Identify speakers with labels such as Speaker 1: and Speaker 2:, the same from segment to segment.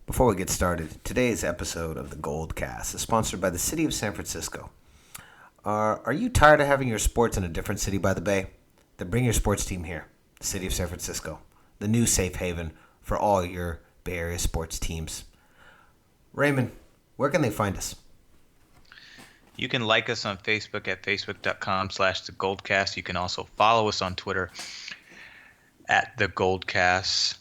Speaker 1: Before we get started, today's episode of the Goldcast is sponsored by the City of San Francisco. Are you tired of having your sports in a different city by the bay? Then bring your sports team here, the City of San Francisco, the new safe haven for all your Bay Area sports teams. Raymond, where can they find us?
Speaker 2: You can like us on Facebook at facebook.com/thegoldcast. You can also follow us on Twitter at thegoldcast_.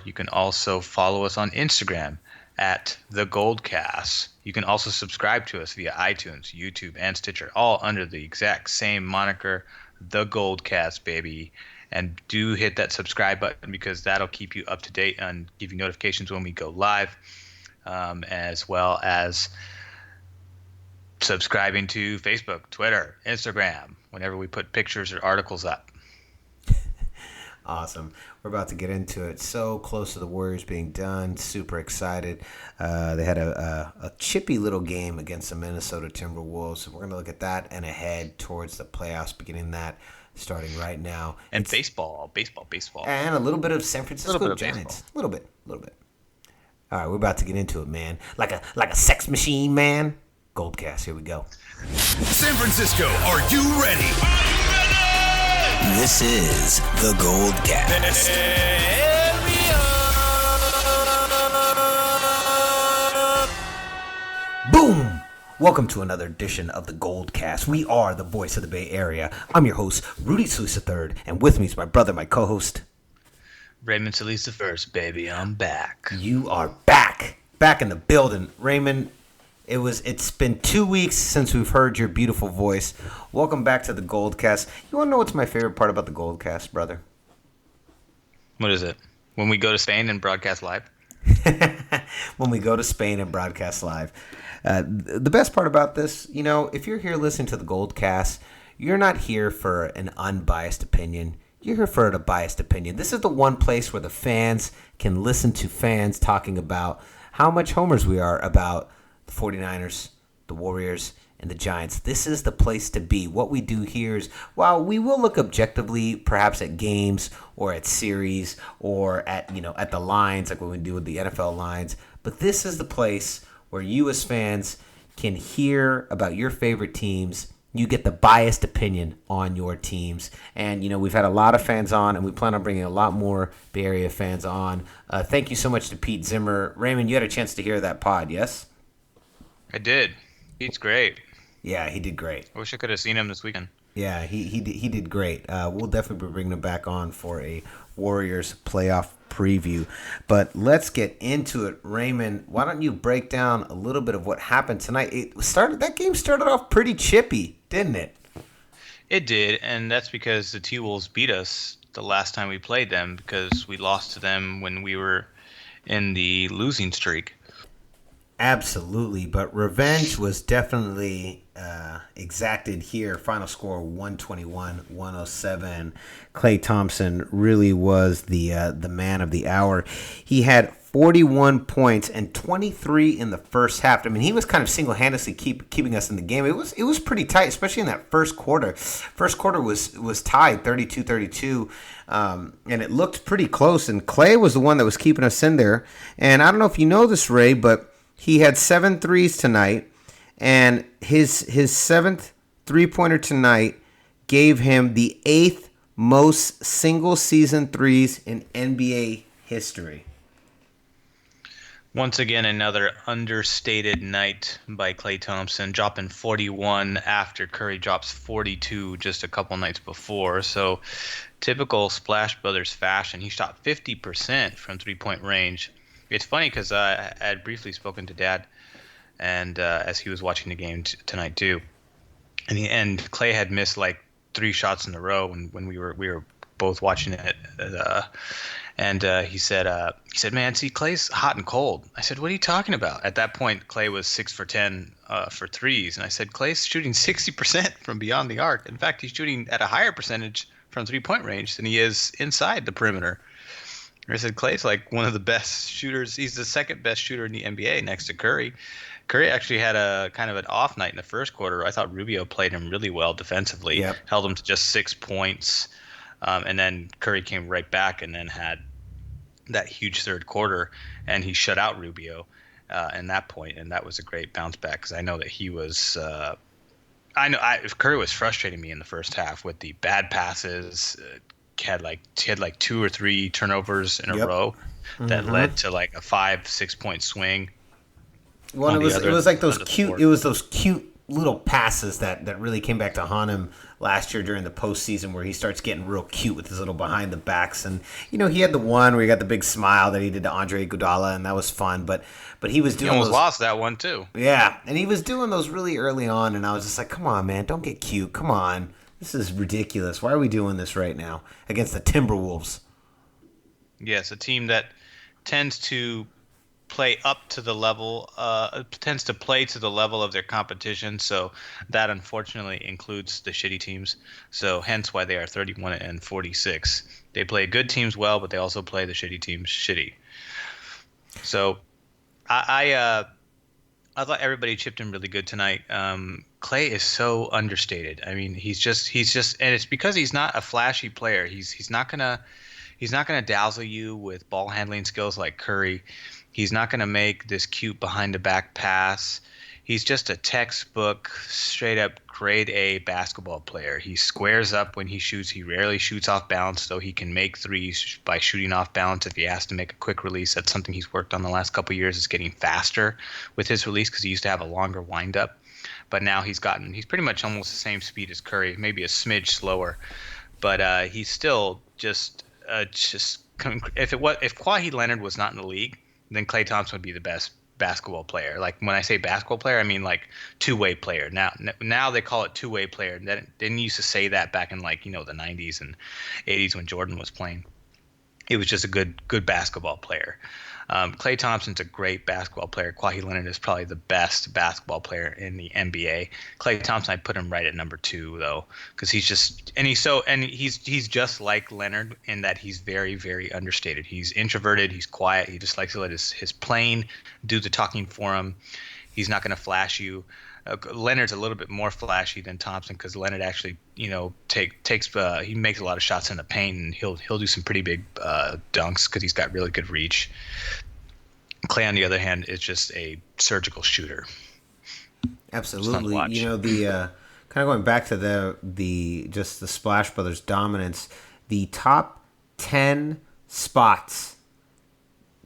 Speaker 2: You can also follow us on Instagram at thegoldcast. You can also subscribe to us via iTunes, YouTube, and Stitcher, all under the exact same moniker, The Goldcast, baby. And do hit that subscribe button because that'll keep you up to date and give you notifications when we go live, as well as subscribing to Facebook, Twitter, Instagram, whenever we put pictures or articles up.
Speaker 1: Awesome. We're about to get into it. So close to the Warriors being done. Super excited. They had a chippy little game against the Minnesota Timberwolves. So we're going to look at that and ahead towards the playoffs, beginning that starting right now.
Speaker 2: And baseball.
Speaker 1: And a little bit of San Francisco Giants.
Speaker 2: Baseball.
Speaker 1: A little bit. All right, we're about to get into it, man. Like a sex machine, man. Goldcast, here we go.
Speaker 3: San Francisco, are you ready?
Speaker 4: This is the Goldcast.
Speaker 1: Boom! Welcome to another edition of the Goldcast. We are the voice of the Bay Area. I'm your host, Rudy Solis III, and with me is my brother, my co-host,
Speaker 2: Raymond Solis the first, baby. I'm back.
Speaker 1: You are back in the building, Raymond. It's been 2 weeks since we've heard your beautiful voice. Welcome back to the Goldcast. You want to know what's my favorite part about the Goldcast, brother?
Speaker 2: What is it? When we go to Spain and broadcast live?
Speaker 1: When we go to Spain and broadcast live. The best part about this, if you're here listening to the Goldcast, you're not here for an unbiased opinion. You're here for a biased opinion. This is the one place where the fans can listen to fans talking about how much homers we are about the 49ers, the Warriors, and the Giants. This is the place to be. What we do here is, while we will look objectively perhaps at games or at series or at the lines, like what we do with the NFL lines, but this is the place where you as fans can hear about your favorite teams. You get the biased opinion on your teams. And, we've had a lot of fans on, and we plan on bringing a lot more Bay Area fans on. Thank you so much to Pete Zimmer. Raymond, you had a chance to hear that pod, yes?
Speaker 2: I did. He's great.
Speaker 1: Yeah, he did great.
Speaker 2: I wish I could have seen him this weekend.
Speaker 1: Yeah, he did great. We'll definitely be bringing him back on for a Warriors playoff preview. But let's get into it. Raymond, why don't you break down a little bit of what happened tonight? That game started off pretty chippy, didn't it?
Speaker 2: It did, and that's because the T-Wolves beat us the last time we played them because we lost to them when we were in the losing streak.
Speaker 1: Absolutely, but revenge was definitely exacted here. Final score 121-107. Klay Thompson really was the man of the hour. He had 41 points and 23 in the first half. I mean, he was kind of single-handedly keeping us in the game. It was pretty tight, especially in that first quarter. First quarter was tied 32-32, and it looked pretty close. And Klay was the one that was keeping us in there. And I don't know if you know this, Ray, but he had 7 threes tonight, and his seventh three-pointer tonight gave him the 8th most single-season threes in NBA history.
Speaker 2: Once again, another understated night by Klay Thompson, dropping 41 after Curry drops 42 just a couple nights before. So typical Splash Brothers fashion. He shot 50% from three-point range. It's funny because I had briefly spoken to Dad, and as he was watching the game tonight too, and Klay had missed like 3 shots in a row when we were both watching it, and he said, "Man, see, Klay's hot and cold." I said, "What are you talking about?" At that point, Klay was 6 for 10 for threes, and I said, "Klay's shooting 60% from beyond the arc. In fact, he's shooting at a higher percentage from three-point range than he is inside the perimeter." I said, Klay's like one of the best shooters. He's the second best shooter in the NBA next to Curry. Curry actually had a kind of an off night in the first quarter. I thought Rubio played him really well defensively, held him to just 6 points. And then Curry came right back and then had that huge third quarter, and he shut out Rubio in that point, and that was a great bounce back because I know that he was. Curry was frustrating me in the first half with the bad passes. He had like 2 or 3 turnovers in a row that led to like a 5-6 point swing.
Speaker 1: Well, it was like those cute. It was those cute little passes that really came back to haunt him last year during the postseason, where he starts getting real cute with his little behind the backs. And he had the one where he got the big smile that he did to Andre Iguodala, and that was fun. But he was doing.
Speaker 2: He almost lost that one too.
Speaker 1: Yeah, and he was doing those really early on, and I was just like, come on, man, don't get cute. Come on, this is ridiculous. Why are we doing this right now against the Timberwolves?
Speaker 2: Yes, a team that tends to play up to the level, tends to play to the level of their competition. So that unfortunately includes the shitty teams. So hence why they are 31-46. They play good teams well, but they also play the shitty teams shitty. So I thought everybody chipped in really good tonight. Klay is so understated. I mean, he's just, and it's because he's not a flashy player. He's not gonna dazzle you with ball handling skills like Curry. He's not going to make this cute behind the back pass. He's just a textbook, straight up grade A basketball player. He squares up when he shoots. He rarely shoots off balance, though he can make threes by shooting off balance if he has to make a quick release. That's something he's worked on the last couple of years, is getting faster with his release, because he used to have a longer windup. But now he's pretty much almost the same speed as Curry, maybe a smidge slower. But he's still just if Kawhi Leonard was not in the league, then Klay Thompson would be the best basketball player. Like, when I say basketball player, I mean like two-way player. Now they call it two-way player. They didn't used to say that back in the 90s and 80s when Jordan was playing. It was just a good basketball player. Klay Thompson's a great basketball player. Kawhi Leonard is probably the best basketball player in the NBA. Klay Thompson, I'd put him right at number 2 though, because he's just like Leonard in that he's very, very understated. He's introverted. He's quiet. He just likes to let his playing do the talking for him. He's not going to flash you. Leonard's a little bit more flashy than Thompson, because Leonard actually, he makes a lot of shots in the paint, and he'll do some pretty big dunks because he's got really good reach. Klay, on the other hand, is just a surgical shooter.
Speaker 1: Absolutely. The kind of going back to the Splash Brothers dominance, the top 10 spots.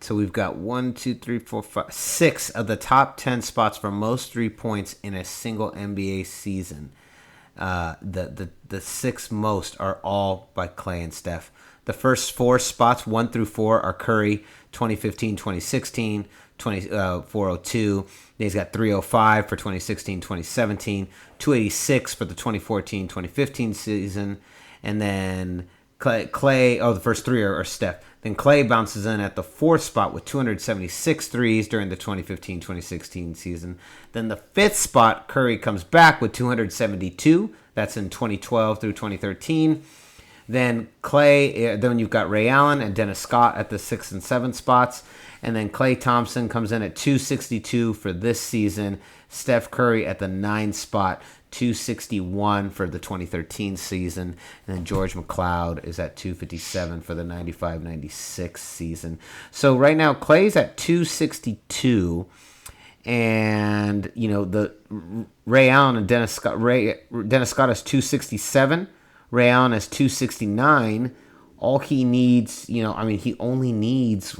Speaker 1: So we've got 6 of the top 10 spots for most 3 points in a single NBA season. The 6 most are all by Klay and Steph. The first 4 spots, 1 through 4, are Curry, 2015, 2016, 402. Then he's got 305 for 2016, 2017, 286 for the 2014, 2015 season, and then Klay. The first 3 are Steph. Then Klay bounces in at the 4th spot with 276 threes during the 2015-2016 season. Then the 5th spot, Curry comes back with 272. That's in 2012 through 2013. Then then you've got Ray Allen and Dennis Scott at the 6th and 7th spots. And then Klay Thompson comes in at 262 for this season. Steph Curry at the 9th spot, 261 for the 2013 season. And then George McLeod is at 257 for the 95-96 season. So right now, Klay's at 262. And, the Ray Allen and Dennis Scott. Dennis Scott is 267. Ray Allen is 269. All he needs, he only needs,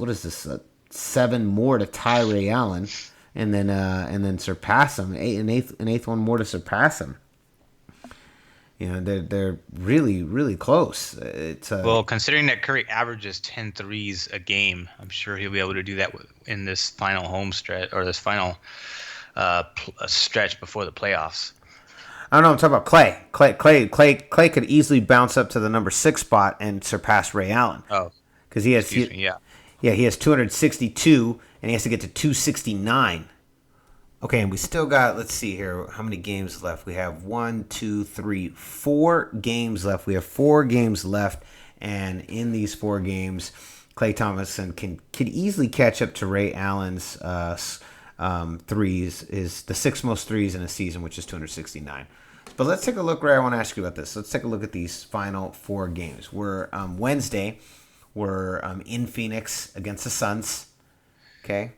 Speaker 1: 7 more to tie Ray Allen, and then surpass him. An eighth one more to surpass him. They're really, really close.
Speaker 2: Well, considering that Curry averages 10 threes a game, I'm sure he'll be able to do that in this final home stretch, or this final stretch before the playoffs.
Speaker 1: I don't know. I'm talking about Klay. Klay could easily bounce up to the number 6 spot and surpass Ray Allen.
Speaker 2: Oh,
Speaker 1: because he has,
Speaker 2: excuse me, yeah.
Speaker 1: Yeah, he has 262, and he has to get to 269. Okay, and we still got, let's see here, how many games left? We have 4 games left. We have 4 games left, and in these 4 games, Klay Thompson can easily catch up to Ray Allen's threes, is the 6th most threes in a season, which is 269. But let's take a look, Ray. I want to ask you about this. Let's take a look at these final 4 games. We're Wednesday. we're in Phoenix against the Suns. Okay.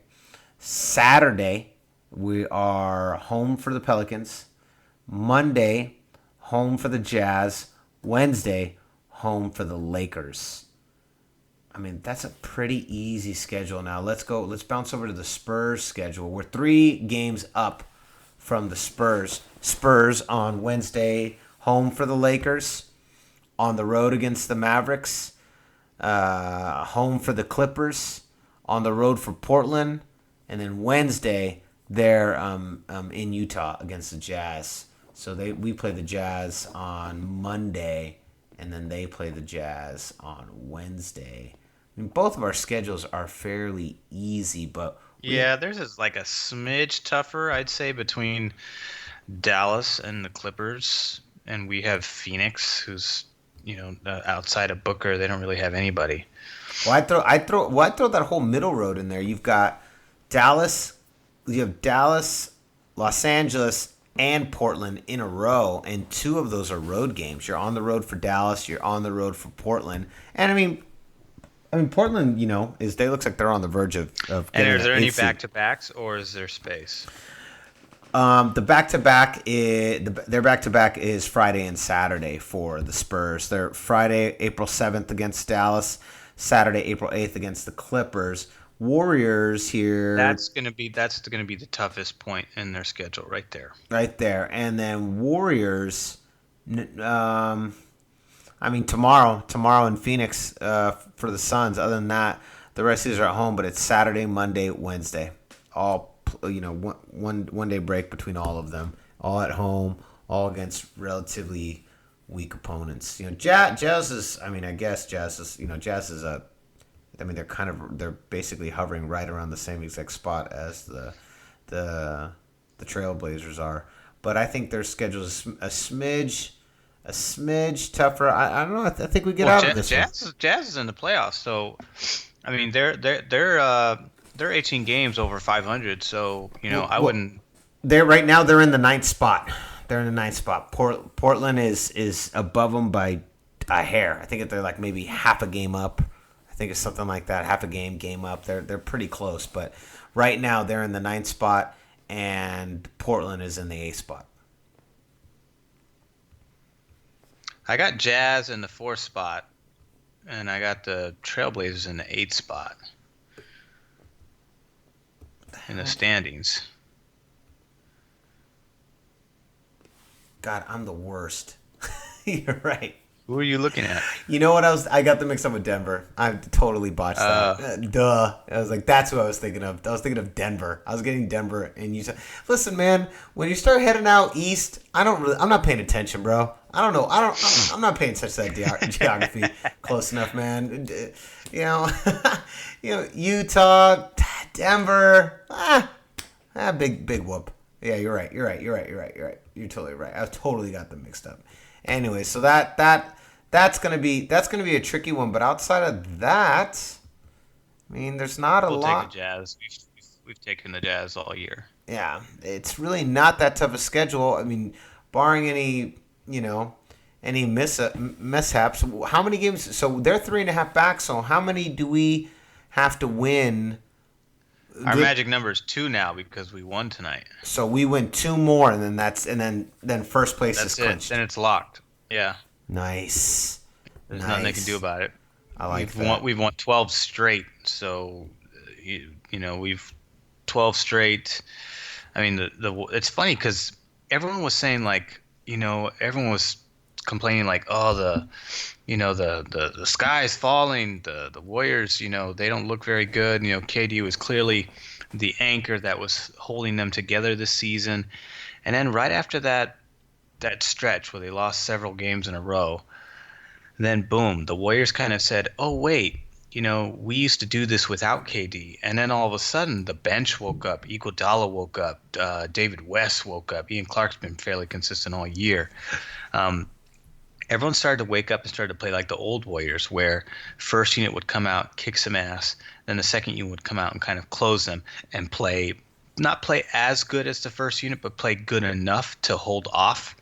Speaker 1: Saturday, we are home for the Pelicans. Monday, home for the Jazz. Wednesday, home for the Lakers. I mean, that's a pretty easy schedule now. Let's bounce over to the Spurs schedule. We're 3 games up from the Spurs. Spurs on Wednesday, home for the Lakers. On the road against the Mavericks. Home for the Clippers. On the road for Portland. And then Wednesday, they're in Utah against the Jazz. So we play the Jazz on Monday, and then they play the Jazz on Wednesday. I mean, both of our schedules are fairly easy, but
Speaker 2: theirs is like a smidge tougher, I'd say, between Dallas and the Clippers, and we have Phoenix, who's outside of Booker, they don't really have anybody.
Speaker 1: Well, I throw that whole middle road in there. You've got Dallas, Los Angeles, and Portland in a row, and 2 of those are road games. You're on the road for Dallas, you're on the road for Portland, and I mean Portland, looks like they're on the verge of
Speaker 2: And is there any back-to-backs, or is there space?
Speaker 1: The their back-to-back is Friday and Saturday for the Spurs. They're Friday, April 7th against Dallas, Saturday, April 8th against the Clippers. Warriors here.
Speaker 2: That's gonna be the toughest point in their schedule, right there.
Speaker 1: Right there, and then Warriors. Tomorrow in Phoenix for the Suns. Other than that, the rest of these are at home, but it's Saturday, Monday, Wednesday. All one day break between all of them. All at home, all against relatively weak opponents. Jazz is. I guess Jazz is. Jazz is a. They're basically hovering right around the same exact spot as the Trailblazers are. But I think their schedule is a smidge tougher. I don't know. I think we get out of this.
Speaker 2: Jazz is in the playoffs, so they're 18 games over 500. So I wouldn't.
Speaker 1: They're right now. They're in the 9th spot. They're in the 9th spot. Portland is above them by a hair. I think they're like maybe half a game up. I think it's something like that. Half a game up. They're pretty close, but right now they're in the 9th spot, and Portland is in the 8th spot.
Speaker 2: I got Jazz in the 4th spot, and I got the Trailblazers in the 8th spot in the standings.
Speaker 1: God, I'm the worst. You're right.
Speaker 2: Who are you looking at?
Speaker 1: You know what? I got them mixed up with Denver. I totally botched that. Duh. I was like, that's who I was thinking of. I was thinking of Denver. I was getting Denver, and you said, "Listen, man, when you start heading out east, I'm not paying attention, bro. I don't know. I'm not paying attention to that geography close enough, man. Utah, Denver, big whoop. Yeah, you're right. You're You're totally right. I've totally got them mixed up. Anyway, so that's gonna be a tricky one. But outside of that, there's not a lot.
Speaker 2: We'll take the Jazz. We've taken the Jazz all year.
Speaker 1: Yeah, it's really not that tough a schedule. Barring any mishaps. How many games? So they're 3.5 back. So how many do we have to win?
Speaker 2: Our magic number is 2 now because we won tonight.
Speaker 1: So we win 2 more, and then first place is clinched.
Speaker 2: Then it's locked. Yeah.
Speaker 1: Nice.
Speaker 2: There's nothing they can do about it.
Speaker 1: I like that.
Speaker 2: We've won 12 straight. So we've 12 straight. It's funny because everyone was saying everyone was complaining the sky is falling, the Warriors, they don't look very good. KD was clearly the anchor that was holding them together this season. And then right after that stretch where they lost several games in a row, then boom, the Warriors kind of said, oh wait, we used to do this without KD. And then all of a sudden the bench woke up, Iguodala woke up, David West woke up, Ian Clark's been fairly consistent all year. Everyone started to wake up and started to play like the old Warriors, where first unit would come out, kick some ass, then the second unit would come out and kind of close them and not play as good as the first unit, but play good enough to hold off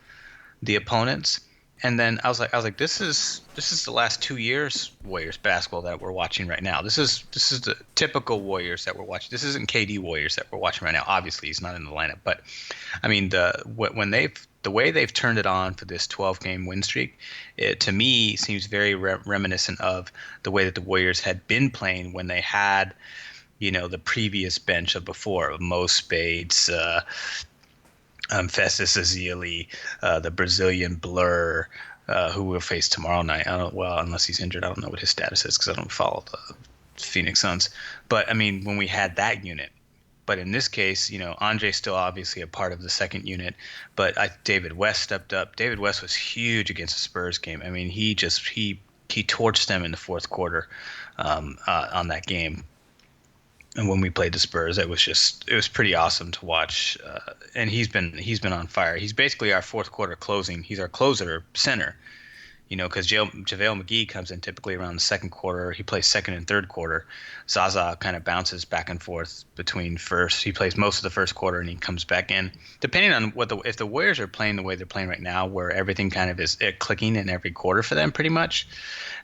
Speaker 2: the opponents. And then I was like, this is the last 2 years Warriors basketball that we're watching right now. This is the typical Warriors that we're watching. This isn't KD Warriors that we're watching right now. Obviously, he's not in the lineup, but I mean the way they've turned it on for this 12-game win streak, it to me seems very reminiscent of the way that the Warriors had been playing when they had, the previous bench of before, of Mo Spades, Festus Ezeli, the Brazilian Blur, who we'll face tomorrow night. Unless he's injured, I don't know what his status is because I don't follow the Phoenix Suns. But I mean, when we had that unit, but in this case, Andre's still obviously a part of the second unit, but David West stepped up. David West was huge against the Spurs game. I mean, he torched them in the fourth quarter on that game. And when we played the Spurs, it was pretty awesome to watch. And he's been on fire. He's basically our fourth quarter closing. He's our closer center, because JaVale McGee comes in typically around the second quarter. He plays second and third quarter. Zaza kind of bounces back and forth between first. He plays most of the first quarter and he comes back in. Depending on if the Warriors are playing the way they're playing right now, where everything kind of is clicking in every quarter for them pretty much,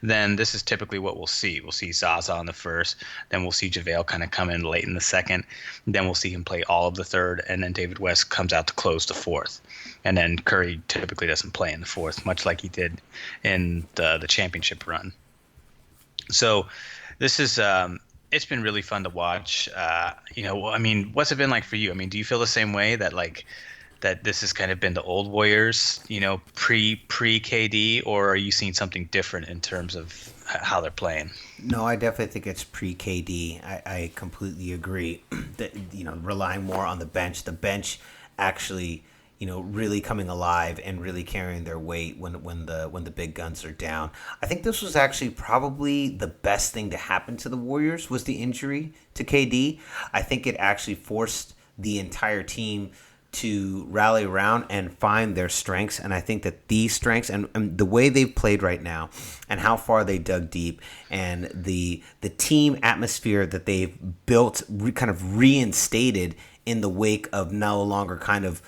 Speaker 2: then this is typically what we'll see. We'll see Zaza on the first, then we'll see JaVale kind of come in late in the second, then we'll see him play all of the third, and then David West comes out to close the fourth. And then Curry typically doesn't play in the fourth, much like he did in the championship run. So this is it's been really fun to watch. I mean, what's it been like for you? I mean, do you feel the same way that this has kind of been the old Warriors, pre KD, or are you seeing something different in terms of how they're playing?
Speaker 1: No, I definitely think it's pre KD. I completely agree that relying more on the bench. The bench actually really coming alive and really carrying their weight when the big guns are down. I think this was actually probably the best thing to happen to the Warriors was the injury to KD. I think it actually forced the entire team to rally around and find their strengths. And I think that these strengths and the way they've played right now and how far they dug deep and the team atmosphere that they've built, kind of reinstated in the wake of no longer kind of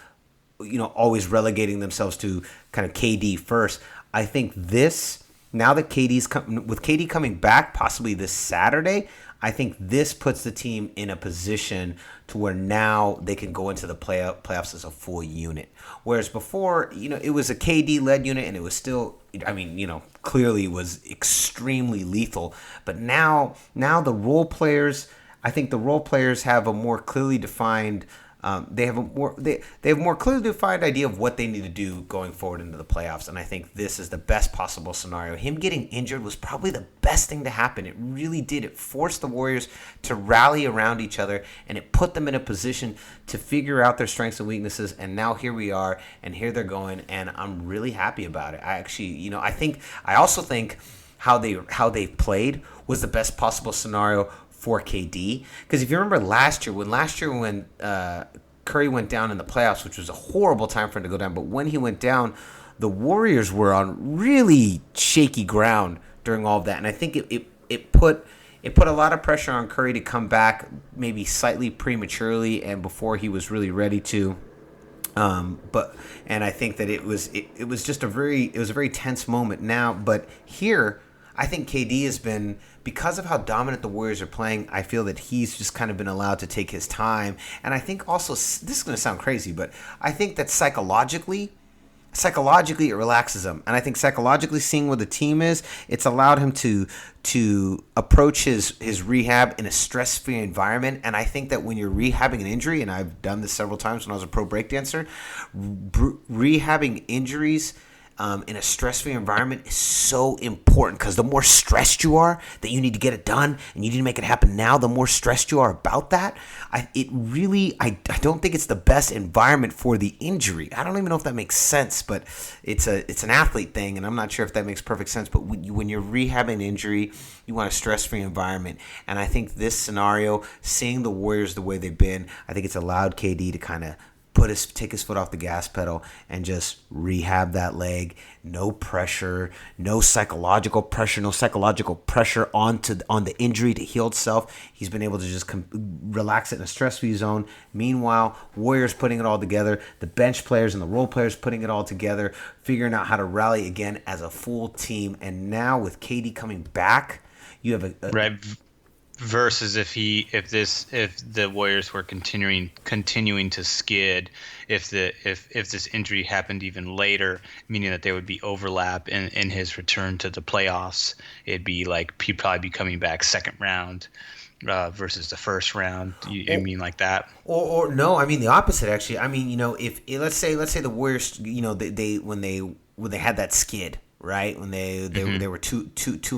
Speaker 1: always relegating themselves to kind of KD first. I think this, now that with KD coming back possibly this Saturday, I think this puts the team in a position to where now they can go into the playoffs as a full unit. Whereas before, it was a KD-led unit and it was still, clearly was extremely lethal. But now the role players, I think the role players have a more clearly defined they have a more clearly defined idea of what they need to do going forward into the playoffs, and I think this is the best possible scenario. Him getting injured was probably the best thing to happen. It really did. It forced the Warriors to rally around each other, and it put them in a position to figure out their strengths and weaknesses. And now here we are, and here they're going, and I'm really happy about it. I also think how they played was the best possible scenario for KD, because if you remember last year when Curry went down in the playoffs, which was a horrible time for him to go down, but when he went down, the Warriors were on really shaky ground during all of that, and I think it put a lot of pressure on Curry to come back maybe slightly prematurely and before he was really ready to. And I think that it was just a very tense moment now, but here I think KD has been, because of how dominant the Warriors are playing, I feel that he's just kind of been allowed to take his time. And I think also, this is going to sound crazy, but I think that psychologically it relaxes him. And I think psychologically, seeing where the team is, it's allowed him to approach his rehab in a stress-free environment. And I think that when you're rehabbing an injury, and I've done this several times when I was a pro breakdancer, rehabbing injuries in a stress-free environment is so important, because the more stressed you are that you need to get it done and you need to make it happen now, the more stressed you are about that. I don't think it's the best environment for the injury. I don't even know if that makes sense, but it's an athlete thing, and I'm not sure if that makes perfect sense. But when you're rehabbing an injury, you want a stress-free environment, and I think this scenario, seeing the Warriors the way they've been, I think it's allowed KD to kind of take his foot off the gas pedal and just rehab that leg. No pressure, no psychological pressure on the injury to heal itself. He's been able to just relax it in a stress-free zone. Meanwhile, Warriors putting it all together, the bench players and the role players putting it all together, figuring out how to rally again as a full team. And now with KD coming back, you have
Speaker 2: right. Versus if the Warriors were continuing to skid, if this injury happened even later, meaning that there would be overlap in his return to the playoffs, it'd be like he'd probably be coming back second round versus the first round. You mean like that?
Speaker 1: Or no, I mean the opposite actually. I mean, if let's say the Warriors, they when they had that skid. Right when they were two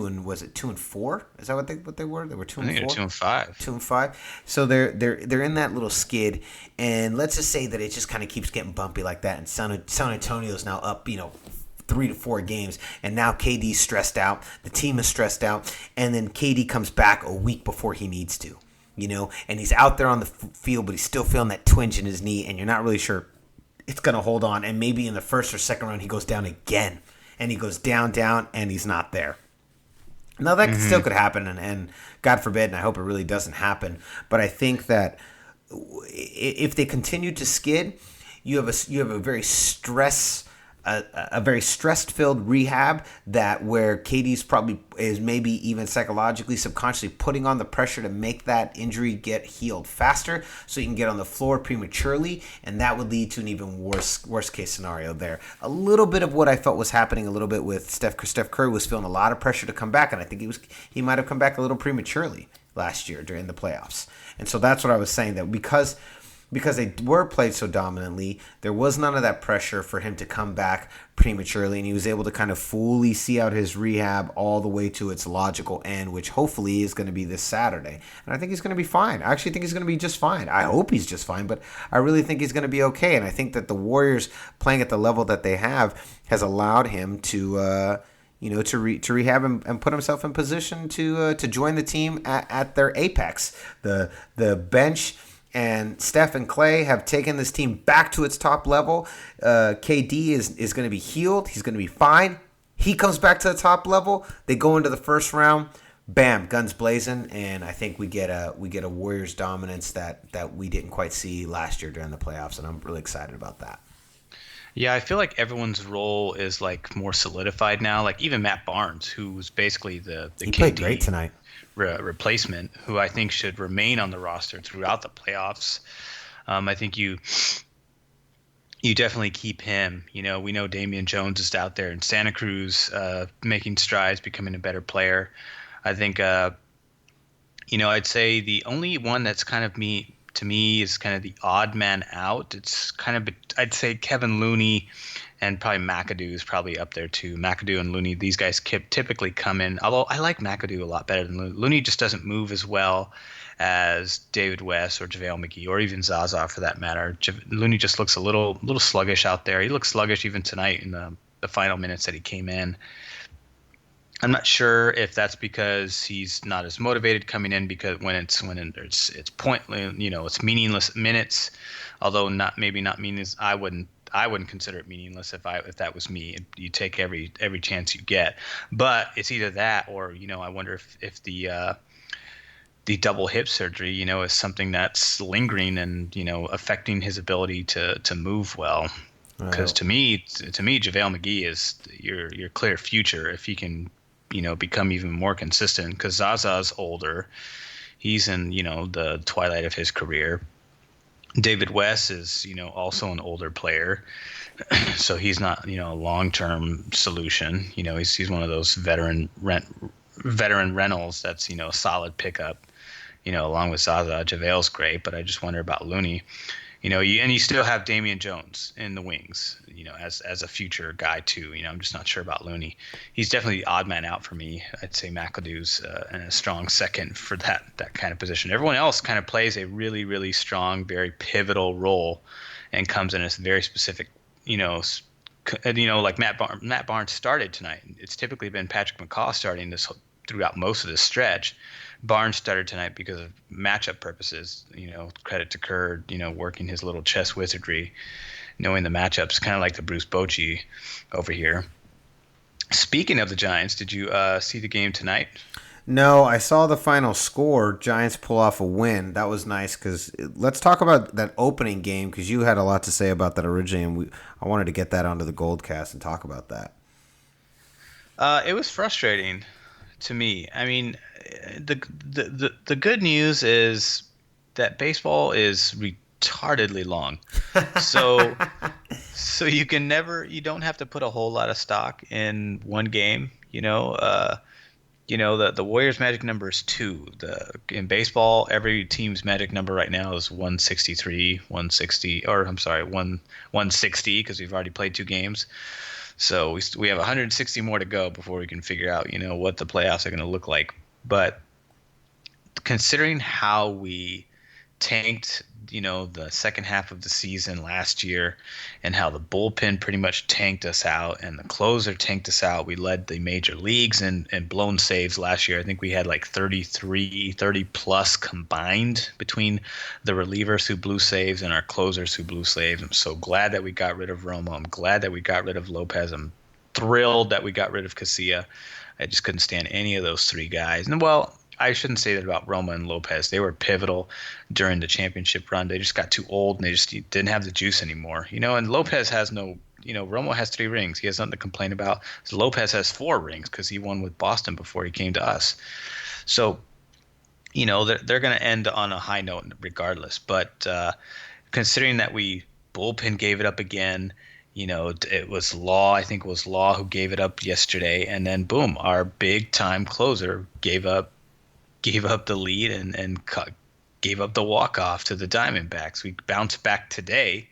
Speaker 1: and was it 2-4? Is that what they were? They were 2-4.
Speaker 2: I think they're 2-5.
Speaker 1: 2-5. So they're in that little skid, and let's just say that it just kind of keeps getting bumpy like that. And San Antonio's now up, 3 to 4 games, and now KD's stressed out. The team is stressed out, and then KD comes back a week before he needs to, and he's out there on the field, but he's still feeling that twinge in his knee, and you're not really sure it's gonna hold on. And maybe in the first or second round he goes down again. And he goes down, and he's not there. Now, that still could happen, and God forbid, and I hope it really doesn't happen. But I think that if they continue to skid, you have a very stress-filled rehab where KD's probably is maybe even psychologically, subconsciously putting on the pressure to make that injury get healed faster, so you can get on the floor prematurely, and that would lead to an even worst case scenario there. A little bit of what I felt was happening a little bit with Steph Curry was feeling a lot of pressure to come back, and I think he might have come back a little prematurely last year during the playoffs. And so that's what I was saying, that because they were played so dominantly, there was none of that pressure for him to come back prematurely, and he was able to kind of fully see out his rehab all the way to its logical end, which hopefully is going to be this Saturday. And I think he's going to be fine. I actually think he's going to be just fine. I hope he's just fine, but I really think he's going to be okay. And I think that the Warriors playing at the level that they have has allowed him to rehab and put himself in position to join the team at their apex. The bench and Steph and Klay have taken this team back to its top level. KD is going to be healed. He's going to be fine. He comes back to the top level. They go into the first round. Bam, guns blazing, and I think we get a Warriors dominance that we didn't quite see last year during the playoffs, and I'm really excited about that.
Speaker 2: Yeah, I feel like everyone's role is like more solidified now. Like even Matt Barnes, who's basically the
Speaker 1: he
Speaker 2: KD
Speaker 1: played great tonight.
Speaker 2: Replacement, who I think should remain on the roster throughout the playoffs. I think you definitely keep him. We know Damian Jones is out there in Santa Cruz making strides, becoming a better player. I think, I'd say the only one that's kind of to me is kind of the odd man out. It's kind of, I'd say Kevin Looney and probably McAdoo is probably up there too. McAdoo and Looney, these guys typically come in. Although I like McAdoo a lot better than Looney. Looney just doesn't move as well as David West or JaVale McGee or even Zaza for that matter. Looney just looks a little sluggish out there. He looks sluggish even tonight in the final minutes that he came in. I'm not sure if that's because he's not as motivated coming in, because when it's pointless, it's meaningless minutes. Although not meaningless, I wouldn't consider it meaningless if that was me. You take every chance you get. But it's either that or I wonder if the double hip surgery is something that's lingering and affecting his ability to move well. Because to me, JaVale McGee is your clear future if he can become even more consistent, because Zaza's older. He's in, the twilight of his career. David West is, also an older player. So he's not, a long-term solution. He's one of those veteran rentals that's, a solid pickup, along with Zaza. JaVale's great, but I just wonder about Looney. And you still have Damian Jones in the wings, as a future guy too. I'm just not sure about Looney. He's definitely the odd man out for me. I'd say McAdoo's in a strong second for that kind of position. Everyone else kind of plays a really, really strong, very pivotal role, and comes in a very specific, like Matt Barnes started tonight. It's typically been Patrick McCaw starting this throughout most of this stretch. Barnes started tonight because of matchup purposes. Credit to Kerr, working his little chess wizardry, knowing the matchups, kind of like the Bruce Bochy over here. Speaking of the Giants, did you see the game tonight?
Speaker 1: No, I saw the final score. Giants pull off a win. That was nice because let's talk about that opening game because you had a lot to say about that originally, and I wanted to get that onto the Goldcast and talk about that.
Speaker 2: It was frustrating to me. I mean, the good news is that baseball is retardedly long, so you don't have to put a whole lot of stock in one game. The Warriors' magic number is 2. In baseball, every team's magic number right now is 163, 160, or I'm sorry, 160 because we've already played 2 games. So we have 160 more to go before we can figure out, what the playoffs are going to look like. But considering how we tanked, the second half of the season last year and how the bullpen pretty much tanked us out and the closer tanked us out. We led the major leagues in blown saves last year. I think we had like 30 plus combined between the relievers who blew saves and our closers who blew saves. I'm so glad that we got rid of Romo. I'm glad that we got rid of Lopez. I'm thrilled that we got rid of Casilla. I just couldn't stand any of those 3 guys. And I shouldn't say that about Roma and Lopez. They were pivotal during the championship run. They just got too old, and they just didn't have the juice anymore. And Lopez has no – Romo has 3 rings. He has nothing to complain about. So Lopez has 4 rings because he won with Boston before he came to us. So, they're going to end on a high note regardless. But considering that we bullpen gave it up again – it was Law. I think it was Law who gave it up yesterday. And then, boom, our big-time closer gave up the lead and gave up the walk-off to the Diamondbacks. We bounced back today,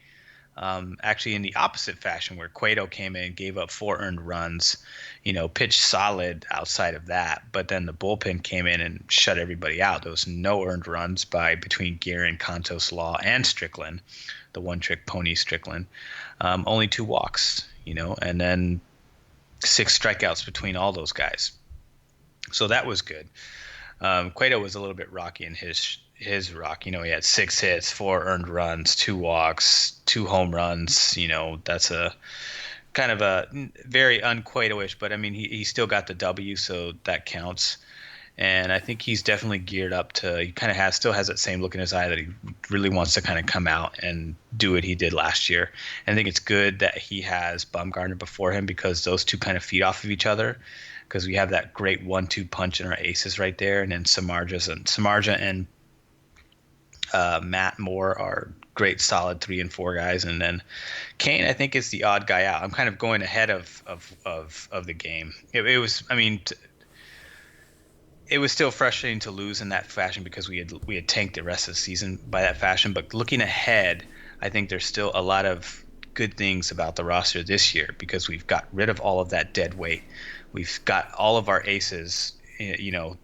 Speaker 2: actually in the opposite fashion where Cueto came in, gave up 4 earned runs, pitched solid outside of that. But then the bullpen came in and shut everybody out. There was no earned runs between Guerin, Contos, Law, and Strickland, the one-trick pony Strickland. Only 2 walks, and then 6 strikeouts between all those guys. So that was good. Cueto was a little bit rocky in his rock. He had 6 hits, 4 earned runs, 2 walks, 2 home runs. That's a kind of a very un-Cueto-ish, but I mean, he still got the W, so that counts. And I think he's definitely geared up he kind of still has that same look in his eye that he really wants to kind of come out and do what he did last year. And I think it's good that he has Bumgarner before him because those 2 kind of feed off of each other. Because we have that great 1-2 punch in our aces right there, and then Samardzija and Matt Moore are great, solid 3 and 4 guys, and then Kane I think is the odd guy out. I'm kind of going ahead of the game. It was, I mean, it was still frustrating to lose in that fashion because we had tanked the rest of the season by that fashion. But looking ahead, I think there's still a lot of good things about the roster this year because we've got rid of all of that dead weight. We've got all of our aces,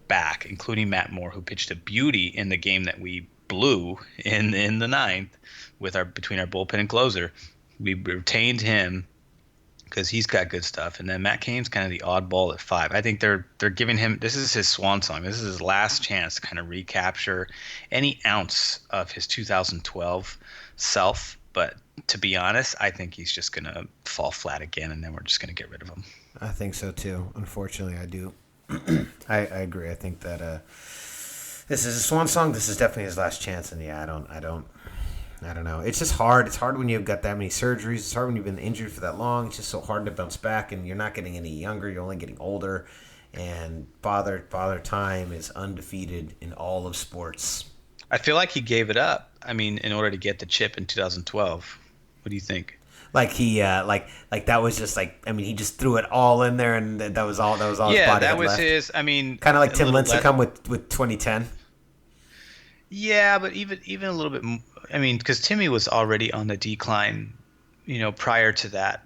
Speaker 2: back, including Matt Moore, who pitched a beauty in the game that we blew in the 9th between our bullpen and closer. We retained him because he's got good stuff, and then Matt Cain's kind of the oddball at 5. I think they're giving him, this is his swan song. This is his last chance to kind of recapture any ounce of his 2012 self. But to be honest, I think he's just going to fall flat again, and then we're just going to get rid of him.
Speaker 1: I think so too. Unfortunately, I do. I agree. I think that this is a swan song. This is definitely his last chance, and yeah, I don't know. It's just hard. It's hard when you've got that many surgeries. It's hard when you've been injured for that long. It's just so hard to bounce back, and you're not getting any younger. You're only getting older, and Father Time is undefeated in all of sports.
Speaker 2: I feel like he gave it up. I mean, in order to get the chip in 2012. What do you think?
Speaker 1: Like he, like that was just like, I mean, he just threw it all in there, and that was all. That was all.
Speaker 2: Yeah,
Speaker 1: his body
Speaker 2: that was
Speaker 1: left.
Speaker 2: his. I mean,
Speaker 1: kind of like Tim Lincecum with 2010.
Speaker 2: Yeah, but even a little bit. I mean, because Timmy was already on the decline, prior to that.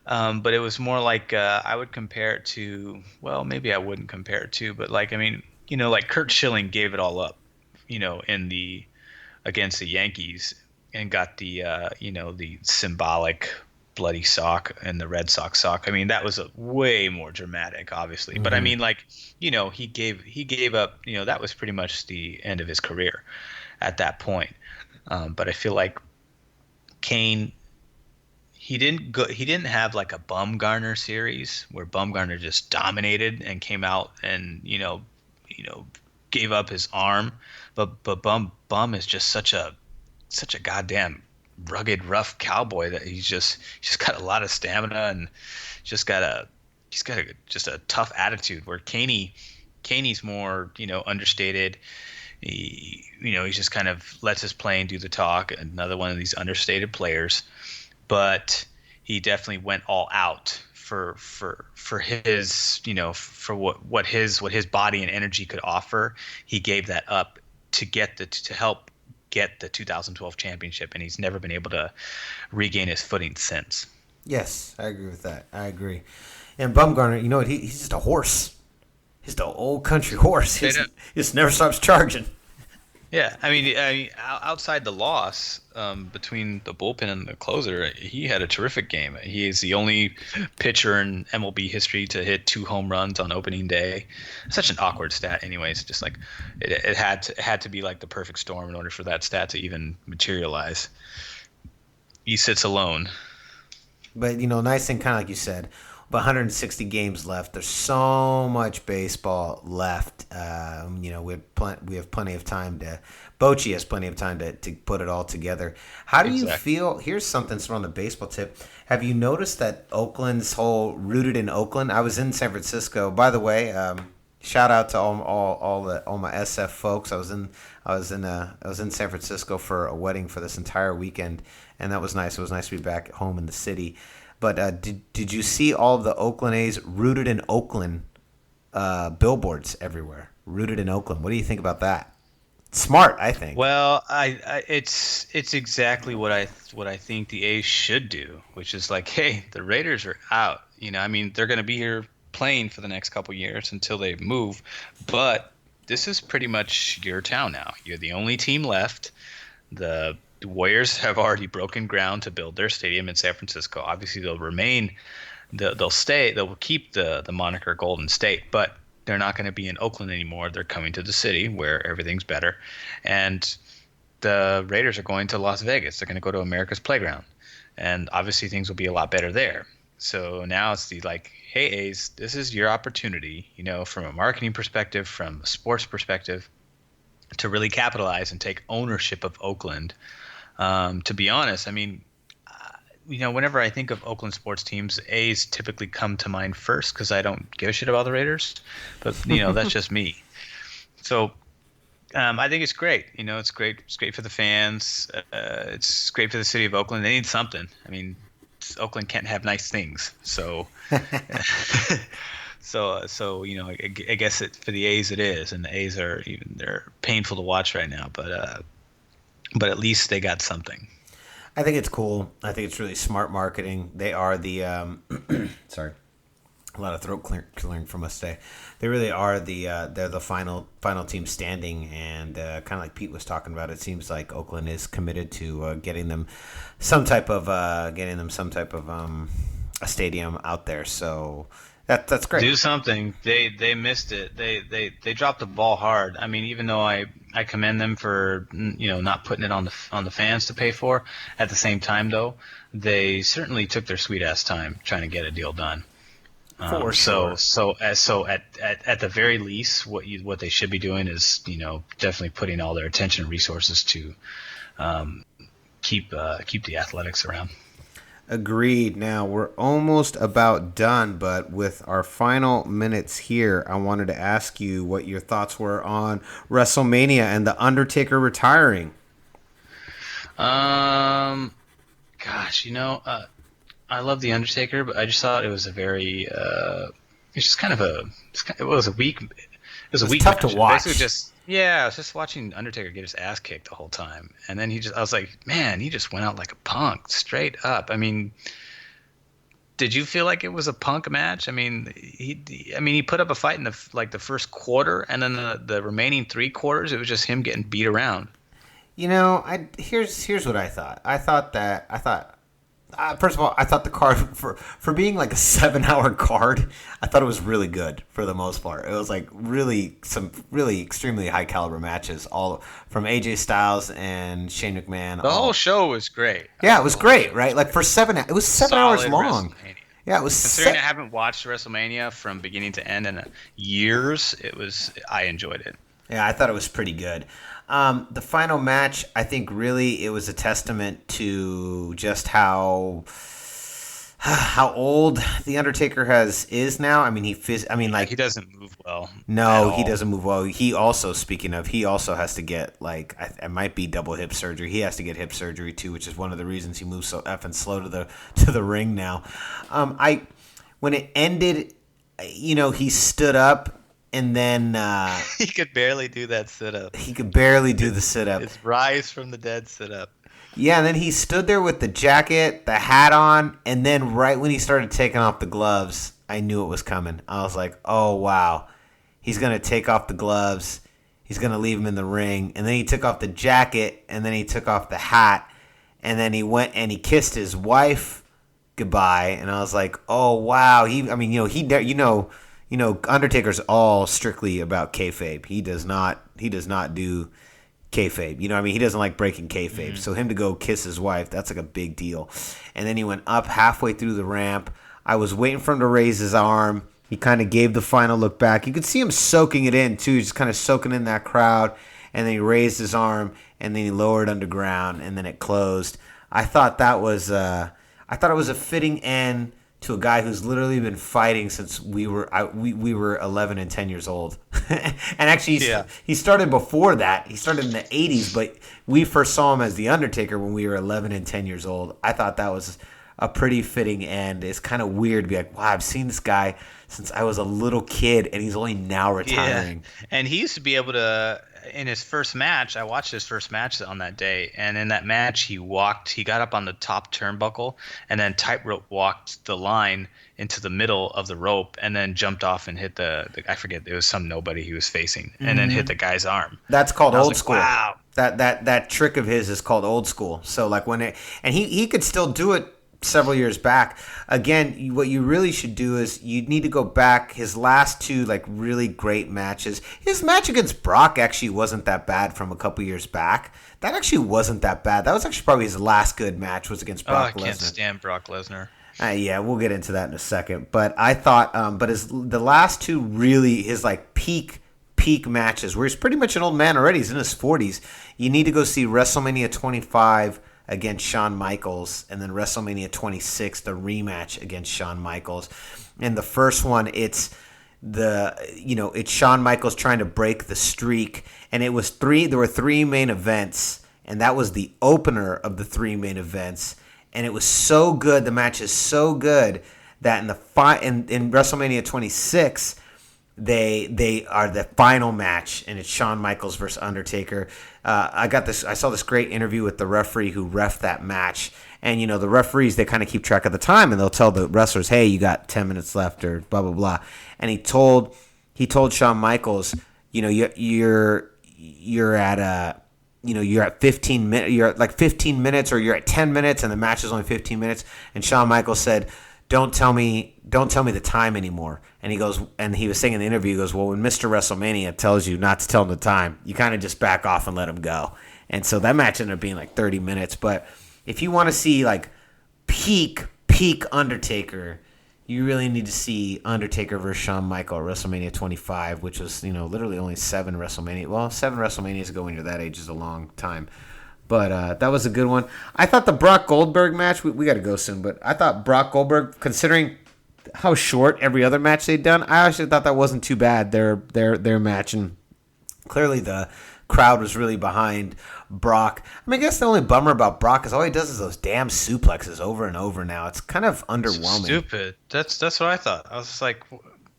Speaker 2: But it was more like I would compare it to. Well, maybe I wouldn't compare it to, but like I mean, like Kurt Schilling gave it all up, against the Yankees. And got the the symbolic bloody sock and the Red Sox sock. I mean, that was a way more dramatic, obviously. But I mean, like, he gave up. That was pretty much the end of his career at that point. But I feel like Kane, he didn't have like a Bumgarner series where Bumgarner just dominated and came out and gave up his arm. But Bum is just such a goddamn rugged, rough cowboy that he's just got a lot of stamina and he's got a tough attitude. Where Kaney's more understated. He just kind of lets his playing do the talk. Another one of these understated players, but he definitely went all out for his for what his body and energy could offer. He gave that up to help get the 2012 championship, and he's never been able to regain his footing since.
Speaker 1: Yes, I agree with that. I agree. And Bumgarner, he's just a horse. He's the old country horse. He just never stops charging.
Speaker 2: Yeah, I mean, outside the loss between the bullpen and the closer, he had a terrific game. He is the only pitcher in MLB history to hit 2 home runs on opening day. Such an awkward stat, anyways. Just like it had to be like the perfect storm in order for that stat to even materialize. He sits alone.
Speaker 1: But nice thing, kind of like you said. 160 games left. There's so much baseball left. We have plenty of time to. Bochy has plenty of time to put it all together. How do you feel? Here's something on the baseball tip. Have you noticed that Oakland's whole rooted in Oakland? I was in San Francisco. By the way, shout out to all my SF folks. I was in San Francisco for a wedding for this entire weekend, and that was nice. It was nice to be back at home in the city. But did you see all of the Oakland A's rooted in Oakland billboards everywhere? Rooted in Oakland. What do you think about that? Smart, I think.
Speaker 2: Well, it's exactly what I think the A's should do, which is like, hey, the Raiders are out. They're going to be here playing for the next couple years until they move, but this is pretty much your town now. You're the only team left. The Warriors have already broken ground to build their stadium in San Francisco. Obviously, they'll keep the moniker Golden State, but they're not going to be in Oakland anymore. They're coming to the city where everything's better. And the Raiders are going to Las Vegas. They're going to go to America's Playground. And obviously things will be a lot better there. So now it's hey, A's, this is your opportunity, from a marketing perspective, from a sports perspective, to really capitalize and take ownership of Oakland. To be honest, whenever I think of Oakland sports teams, A's typically come to mind first because I don't give a shit about the Raiders. But, that's just me. So I think it's great. It's great. It's great for the fans. It's great for the city of Oakland. They need something. Oakland can't have nice things. So, I guess for the A's it is. And the A's they're painful to watch right now. But at least they got something.
Speaker 1: I think it's cool. I think it's really smart marketing. They are the sorry, a lot of throat clearing from us today. They really are they're the final team standing, and kind of like Pete was talking about. It seems like Oakland is committed to getting them some type of a stadium out there. So that's great.
Speaker 2: Do something. They missed it. They dropped the ball hard. Even though I commend them for not putting it on the fans to pay for. At the same time, though, they certainly took their sweet ass time trying to get a deal done.
Speaker 1: For sure.
Speaker 2: So at the very least, what they should be doing is definitely putting all their attention and resources to keep the Athletics around.
Speaker 1: Agreed. Now, we're almost about done, but with our final minutes here, I wanted to ask you what your thoughts were on Wrestlemania and The Undertaker retiring.
Speaker 2: Gosh, I love The Undertaker, but I just thought it was a very, it was a weak
Speaker 1: tough
Speaker 2: match.
Speaker 1: to watch.
Speaker 2: I was just watching Undertaker get his ass kicked the whole time. And then I was like, man, he just went out like a punk, straight up. Did you feel like it was a punk match? He put up a fight in the first quarter, and then the remaining 3 quarters, it was just him getting beat around.
Speaker 1: Here's what I thought. I thought First of all, I thought the card for being like a 7-hour card, I thought it was really good for the most part. It was like some really extremely high caliber matches, all from AJ Styles and Shane McMahon.
Speaker 2: The whole show was great.
Speaker 1: Yeah, it was great, right? Like for 7, it was 7 hours long. Yeah, it was.
Speaker 2: Considering I haven't watched WrestleMania from beginning to end in years, I enjoyed it.
Speaker 1: Yeah, I thought it was pretty good. The final match, I think, really it was a testament to just how old the Undertaker is now. I mean,
Speaker 2: he doesn't move well.
Speaker 1: No, he doesn't move well. He also, speaking of, he also has to get it might be double hip surgery. He has to get hip surgery too, which is one of the reasons he moves so effing slow to the ring now. When it ended, he stood up. And then
Speaker 2: he could barely do that sit-up.
Speaker 1: He could barely do the sit-up.
Speaker 2: It's rise from the dead sit-up.
Speaker 1: Yeah, and then he stood there with the jacket, the hat on, and then right when he started taking off the gloves, I knew it was coming. I was like, oh, wow. He's going to take off the gloves. He's going to leave him in the ring. And then he took off the jacket, and then he took off the hat, and then he went and he kissed his wife goodbye. And I was like, oh, wow. Undertaker's all strictly about kayfabe. He does not do kayfabe. He doesn't like breaking kayfabe. Mm-hmm. So him to go kiss his wife, that's like a big deal. And then he went up halfway through the ramp. I was waiting for him to raise his arm. He kind of gave the final look back. You could see him soaking it in too, just kind of soaking in that crowd. And then he raised his arm, and then he lowered underground, and then it closed. I thought it was a fitting end to a guy who's literally been fighting since we were 11 and 10 years old. And actually, he started before that. He started in the 80s, but we first saw him as The Undertaker when we were 11 and 10 years old. I thought that was a pretty fitting end. It's kind of weird to be like, wow, I've seen this guy since I was a little kid, and he's only now retiring.
Speaker 2: Yeah. And he used to be able to, in his first match, I watched his first match on that day, and in that match he got up on the top turnbuckle and then tightrope walked the line into the middle of the rope and then jumped off and hit the I forget, it was some nobody he was facing, and then hit the guy's arm.
Speaker 1: That's called old school.
Speaker 2: Wow.
Speaker 1: That trick of his is called old school. So like he could still do it several years back. Again, what you really should do is you need to go back his last two like really great matches. His match against Brock actually wasn't that bad from a couple years back. That actually wasn't that bad. That was actually probably his last good match was against Brock Lesnar.
Speaker 2: I can't stand Brock Lesnar.
Speaker 1: Yeah, we'll get into that in a second. But I thought, the last two really his like peak matches where he's pretty much an old man already. He's in his 40s. You need to go see WrestleMania 25 against Shawn Michaels, and then WrestleMania 26, the rematch against Shawn Michaels. And the first one, it's Shawn Michaels trying to break the streak, and there were 3 main events, and that was the opener of the 3 main events, and it was so good. The match is so good that in WrestleMania 26, they are the final match, and it's Shawn Michaels versus Undertaker. I saw this great interview with the referee who reffed that match, and the referees, they kind of keep track of the time, and they'll tell the wrestlers, hey, you got 10 minutes left or blah blah blah. And he told Shawn Michaels, you're at 15 minutes, you're at like 15 minutes, or you're at 10 minutes, and the match is only 15 minutes. And Shawn Michaels said, Don't tell me the time anymore. And he was saying in the interview, he goes, well, when Mr. WrestleMania tells you not to tell him the time, you kind of just back off and let him go. And so that match ended up being like 30 minutes. But if you want to see like peak Undertaker, you really need to see Undertaker versus Shawn Michaels at WrestleMania 25, which was, literally only 7 WrestleMania. Well, 7 WrestleManias ago when you're that age is a long time. But that was a good one. I thought the Brock Goldberg match, we got to go soon, but I thought Brock Goldberg, considering how short every other match they'd done, I actually thought that wasn't too bad, their match. And clearly the crowd was really behind Brock. I mean, I guess the only bummer about Brock is all he does is those damn suplexes over and over now. It's kind of underwhelming.
Speaker 2: Stupid. That's what I thought. I was just like,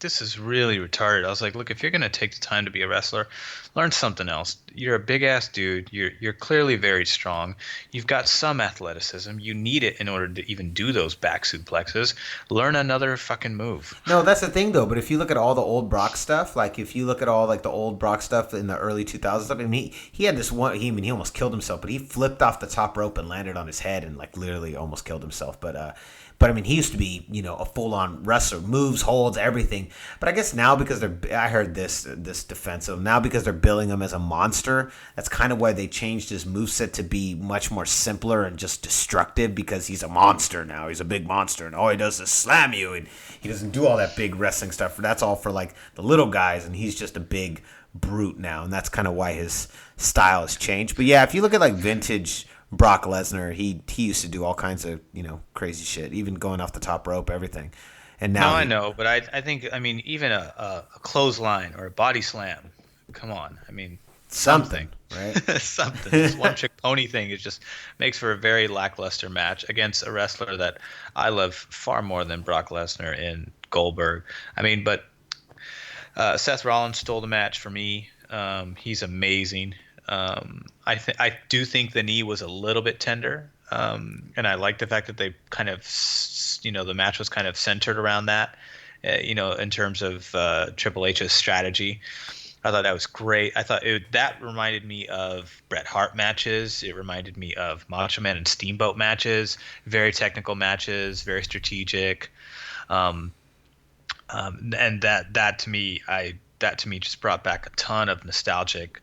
Speaker 2: this is really retarded. I was like, look, if you're gonna take the time to be a wrestler, learn something else. You're a big ass dude. You're clearly very strong. You've got some athleticism. You need it in order to even do those back suplexes. Learn another fucking move.
Speaker 1: No, that's the thing though. But if you look at all the old Brock stuff, like if you look at all like the old Brock stuff in the early 2000s, I mean, he had this one. He almost killed himself, but he flipped off the top rope and landed on his head and like literally almost killed himself. But I mean, he used to be, a full-on wrestler, moves, holds, everything. But I guess now because I heard this defense of him, now because they're billing him as a monster, that's kind of why they changed his moveset to be much more simpler and just destructive because he's a monster now. He's a big monster, and all he does is slam you, and he doesn't do all that big wrestling stuff. That's all for like the little guys, and he's just a big brute now, and that's kind of why his style has changed. But yeah, if you look at like vintage Brock Lesnar, he used to do all kinds of crazy shit, even going off the top rope, everything. And now
Speaker 2: I know, but I think even a clothesline or a body slam, come on,
Speaker 1: something, right?
Speaker 2: Something. This one trick pony thing just makes for a very lackluster match against a wrestler that I love far more than Brock Lesnar in Goldberg. But Seth Rollins stole the match for me. He's amazing. I do think the knee was a little bit tender, and I like the fact that they kind of, the match was kind of centered around that, in terms of Triple H's strategy. I thought that was great. I thought that reminded me of Bret Hart matches. It reminded me of Macho Man and Steamboat matches. Very technical matches, very strategic, and that to me just brought back a ton of nostalgic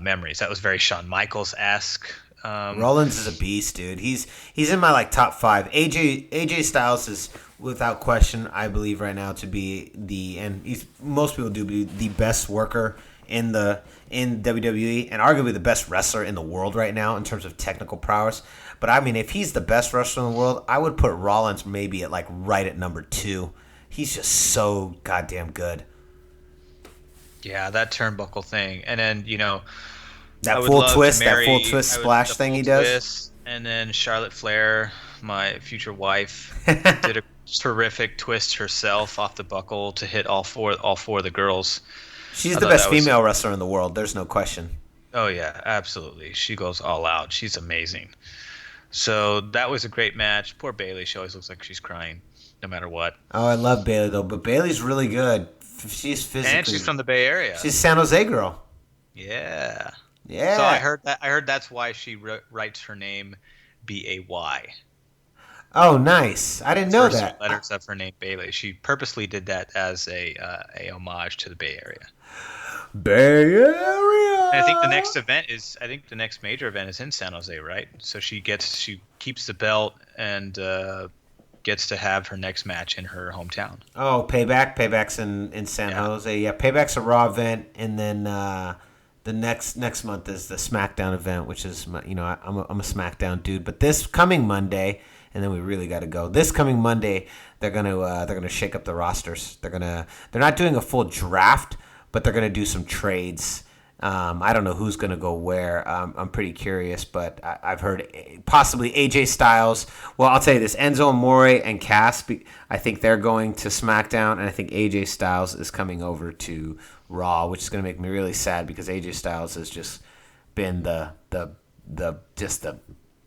Speaker 2: memories. That was very Shawn Michaels-esque.
Speaker 1: Rollins is a beast, dude. He's in my like top 5. AJ Styles is without question, I believe right now to be most people do be the best worker in WWE and arguably the best wrestler in the world right now in terms of technical prowess. But if he's the best wrestler in the world, I would put Rollins maybe at like right at number 2. He's just so goddamn good.
Speaker 2: Yeah, that turnbuckle thing, and then
Speaker 1: that full twist splash thing he does.
Speaker 2: And then Charlotte Flair, my future wife, did a terrific twist herself off the buckle to hit all four of the girls.
Speaker 1: She's the best female wrestler in the world. There's no question.
Speaker 2: Oh yeah, absolutely. She goes all out. She's amazing. So that was a great match. Poor Bayley. She always looks like she's crying, no matter what.
Speaker 1: Oh, I love Bayley though, but Bayley's really good. She's physically.
Speaker 2: And she's from the Bay Area.
Speaker 1: She's a San Jose girl.
Speaker 2: Yeah.
Speaker 1: Yeah.
Speaker 2: So I heard that's why she writes her name B-A-Y.
Speaker 1: Oh, nice. I didn't know
Speaker 2: First
Speaker 1: that.
Speaker 2: Letters of her name, Bayley. She purposely did that as a homage to the Bay Area.
Speaker 1: Bay Area.
Speaker 2: And I think the next major event is in San Jose, right? So she keeps the belt and gets to have her next match in her hometown.
Speaker 1: Oh, Payback's in San Jose. Yeah, Payback's a Raw event, and then the next month is the SmackDown event, which is I'm a SmackDown dude. But this coming Monday, and then we really got to go. This coming Monday, they're gonna shake up the rosters. They're not doing a full draft, but they're gonna do some trades. I don't know who's going to go where. I'm pretty curious, but I've heard possibly AJ Styles. Well, I'll tell you this. Enzo Amore and Cass, I think they're going to SmackDown, and I think AJ Styles is coming over to Raw, which is going to make me really sad because AJ Styles has just been the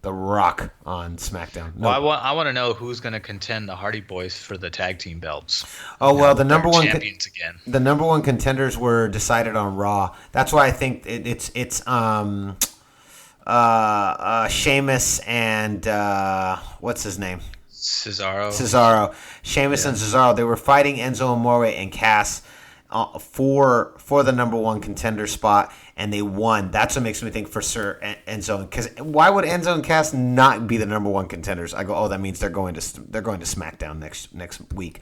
Speaker 1: Rock on SmackDown.
Speaker 2: No. Well, I want to know who's going to contend the Hardy Boys for the tag team belts.
Speaker 1: Oh well, the number one
Speaker 2: champions again.
Speaker 1: The number one contenders were decided on Raw. That's why I think it's Sheamus and what's his name?
Speaker 2: Cesaro.
Speaker 1: Sheamus and Cesaro. They were fighting Enzo Amore and Cass for the number one contender spot, and they won. That's what makes me think for Sir Enzo. Because why would Enzo and Cass not be the number one contenders? I go, oh, that means they're going to SmackDown next week.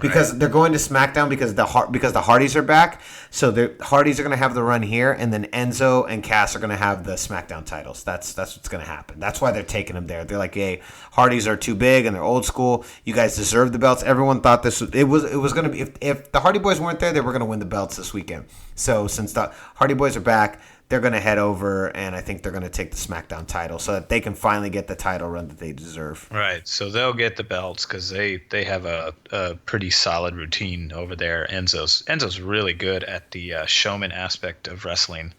Speaker 1: Because they're going to SmackDown because the Hardys are back. So the Hardys are going to have the run here, and then Enzo and Cass are going to have the SmackDown titles. That's what's going to happen. That's why they're taking them there. They're like, hey, Hardys are too big and they're old school. You guys deserve the belts. Everyone thought it was going to be if the Hardy Boys weren't there, they were going to win the belts this weekend. So since the Hardy Boys are back, they're going to head over, and I think they're going to take the SmackDown title so that they can finally get the title run that they deserve.
Speaker 2: Right. So they'll get the belts because they have a pretty solid routine over there. Enzo's really good at the showman aspect of wrestling.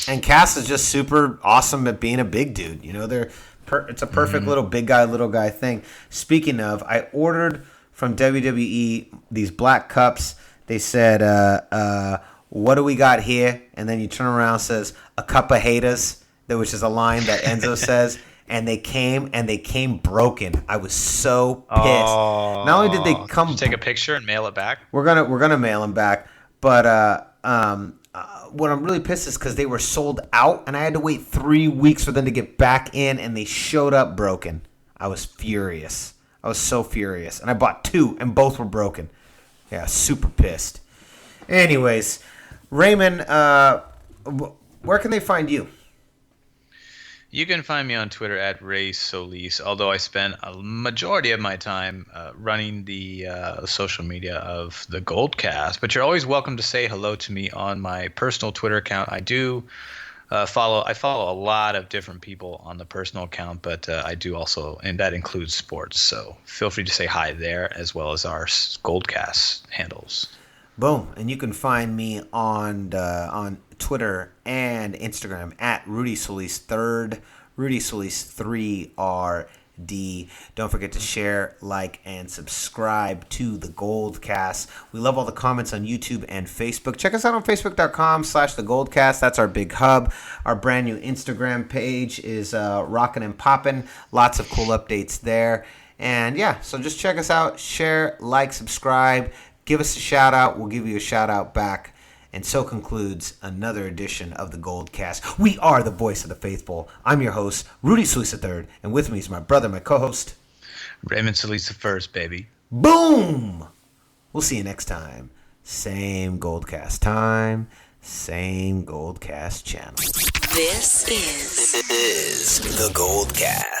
Speaker 1: And Cass is just super awesome at being a big dude. It's a perfect little big guy, little guy thing. Speaking of, I ordered from WWE these black cups. They said, what do we got here? And then you turn around and says, a cup of haters, which is a line that Enzo says. And they came broken. I was so pissed. Not only did they come...
Speaker 2: Did you take a picture and mail it back?
Speaker 1: We're gonna mail them back. But what I'm really pissed is because they were sold out, and I had to wait 3 weeks for them to get back in, and they showed up broken. I was furious. I was so furious. And I bought 2, and both were broken. Yeah, super pissed. Anyways, Raymond, where can they find you?
Speaker 2: You can find me on Twitter at Ray Solis, although I spend a majority of my time running the social media of the Goldcast. But you're always welcome to say hello to me on my personal Twitter account. I do follow a lot of different people on the personal account, but I do also, and that includes sports. So feel free to say hi there, as well as our Goldcast handles.
Speaker 1: Boom. And you can find me on Twitter and Instagram at Rudy Solis 3rd, Rudy Solis 3RD. Don't forget to share, like, and subscribe to the Goldcast. We love all the comments on YouTube and Facebook. Check us out on Facebook.com/the Goldcast. That's our big hub. Our brand new Instagram page is rocking and popping. Lots of cool updates there. And yeah, so just check us out. Share, like, subscribe. Give us a shout out. We'll give you a shout out back. And so concludes another edition of the Goldcast. We are the voice of the faithful. I'm your host, Rudy Solis III, and with me is my brother, my co-host,
Speaker 2: Raymond Solis first, baby.
Speaker 1: Boom! We'll see you next time. Same Goldcast time, same Goldcast channel.
Speaker 4: This is the Goldcast.